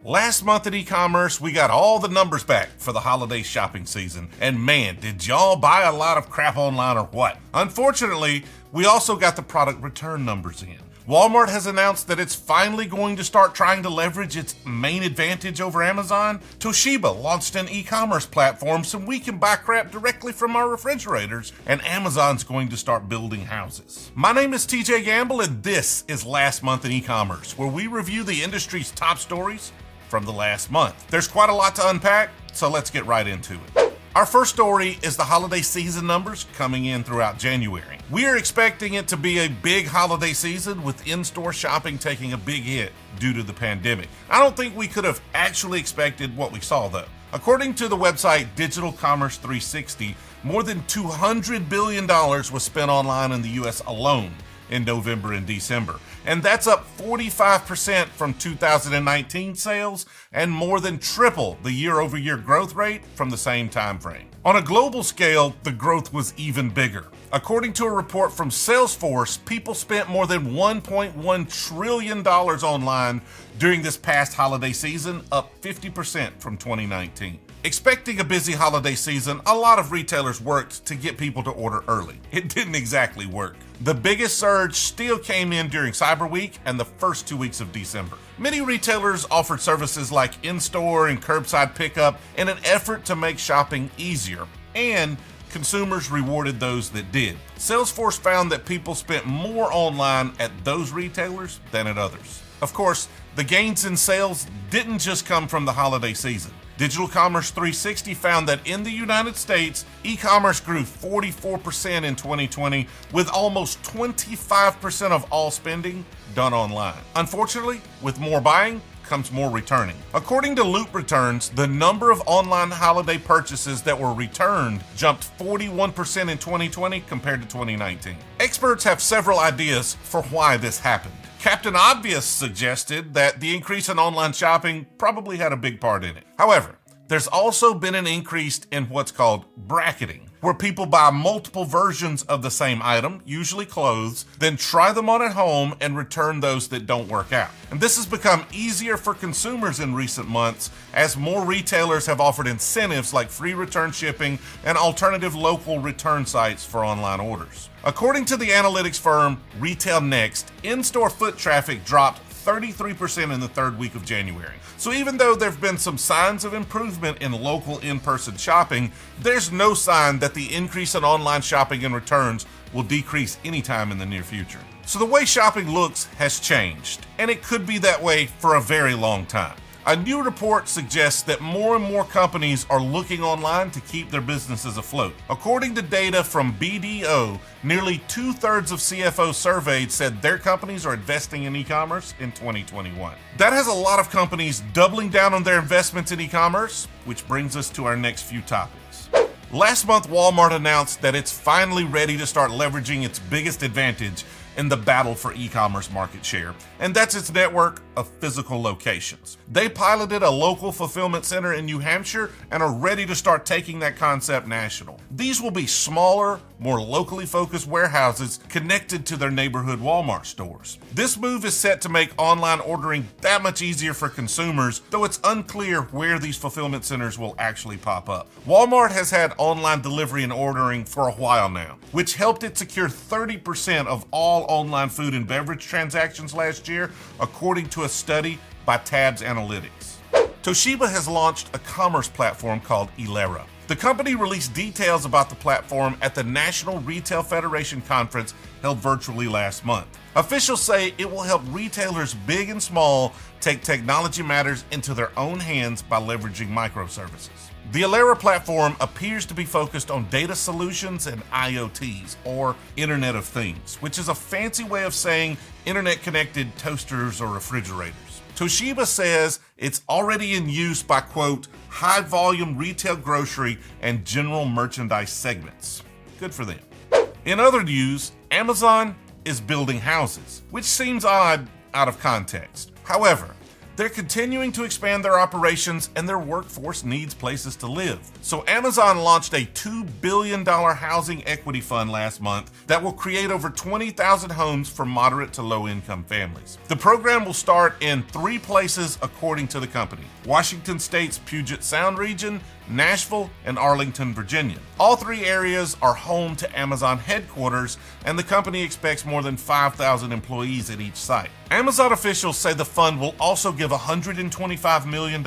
Last month at e-commerce, we got all the numbers back for the holiday shopping season. And man, did y'all buy a lot of crap online or what? Unfortunately, we also got the product return numbers in. Walmart has announced that it's finally going to start trying to leverage its main advantage over Amazon. Toshiba launched an e-commerce platform so we can buy crap directly from our refrigerators, and Amazon's going to start building houses. My name is TJ Gamble, and this is Last Month in E-commerce, where we review the industry's top stories from the last month. There's quite a lot to unpack, so let's get right into it. Our first story is the holiday season numbers coming in throughout January. We are expecting it to be a big holiday season with in-store shopping taking a big hit due to the pandemic. I don't think we could have actually expected what we saw though. According to the website Digital Commerce 360, more than $200 billion was spent online in the US alone in November and December. And that's up 45% from 2019 sales and more than triple the year-over-year growth rate from the same time frame. On a global scale, the growth was even bigger. According to a report from Salesforce, people spent more than $1.1 trillion online during this past holiday season, up 50% from 2019. Expecting a busy holiday season, a lot of retailers worked to get people to order early. It didn't exactly work. The biggest surge still came in during Cyber Week and the first 2 weeks of December. Many retailers offered services like in-store and curbside pickup in an effort to make shopping easier, and consumers rewarded those that did. Salesforce found that people spent more online at those retailers than at others. Of course, the gains in sales didn't just come from the holiday season. Digital Commerce 360 found that in the United States, e-commerce grew 44% in 2020, with almost 25% of all spending done online. Unfortunately, with more buying comes more returning. According to Loop Returns, the number of online holiday purchases that were returned jumped 41% in 2020 compared to 2019. Experts have several ideas for why this happened. Captain Obvious suggested that the increase in online shopping probably had a big part in it. However, there's also been an increase in what's called bracketing, where people buy multiple versions of the same item, usually clothes, then try them on at home and return those that don't work out. And this has become easier for consumers in recent months as more retailers have offered incentives like free return shipping and alternative local return sites for online orders. According to the analytics firm Retail Next, in-store foot traffic dropped 33% in the third week of January. So even though there have been some signs of improvement in local in-person shopping, there's no sign that the increase in online shopping and returns will decrease anytime in the near future. So the way shopping looks has changed, and it could be that way for a very long time. A new report suggests that more and more companies are looking online to keep their businesses afloat. According to data from BDO, nearly 2/3 of CFOs surveyed said their companies are investing in e-commerce in 2021. That has a lot of companies doubling down on their investments in e-commerce, which brings us to our next few topics. Last month, Walmart announced that it's finally ready to start leveraging its biggest advantage in the battle for e-commerce market share, and that's its network of physical locations. They piloted a local fulfillment center in New Hampshire and are ready to start taking that concept national. These will be smaller, more locally focused warehouses connected to their neighborhood Walmart stores. This move is set to make online ordering that much easier for consumers, though it's unclear where these fulfillment centers will actually pop up. Walmart has had online delivery and ordering for a while now, which helped it secure 30% of all online food and beverage transactions last year, according to a study by Tabs Analytics. Toshiba has launched a commerce platform called Elera. The company released details about the platform at the National Retail Federation conference held virtually last month. Officials say it will help retailers big and small take technology matters into their own hands by leveraging microservices. The Elera platform appears to be focused on data solutions and IoTs, or Internet of Things, which is a fancy way of saying internet-connected toasters or refrigerators. Toshiba says it's already in use by, quote, high-volume retail grocery and general merchandise segments. Good for them. In other news, Amazon is building houses, which seems odd out of context. However, They're continuing to expand their operations and their workforce needs places to live. So Amazon launched a $2 billion housing equity fund last month that will create over 20,000 homes for moderate to low income families. The program will start in 3 places according to the company: Washington State's Puget Sound region, Nashville, and Arlington, Virginia. All 3 areas are home to Amazon headquarters, and the company expects more than 5,000 employees at each site. Amazon officials say the fund will also give $125 million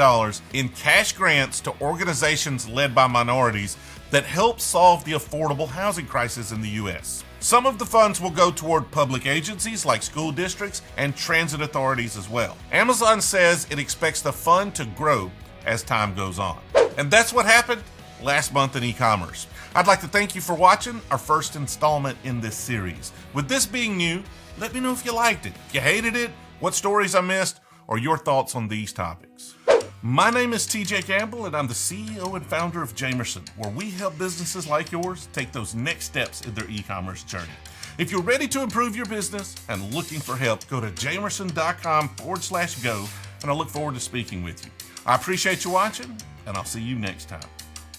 in cash grants to organizations led by minorities that help solve the affordable housing crisis in the U.S. Some of the funds will go toward public agencies like school districts and transit authorities as well. Amazon says it expects the fund to grow as time goes on. And that's what happened last month in e-commerce. I'd like to thank you for watching our first installment in this series. With this being new, let me know if you liked it, if you hated it, what stories I missed, or your thoughts on these topics. My name is TJ Campbell, and I'm the CEO and founder of Jamerson, where we help businesses like yours take those next steps in their e-commerce journey. If you're ready to improve your business and looking for help, go to jamerson.com/go, and I look forward to speaking with you. I appreciate you watching, and I'll see you next time.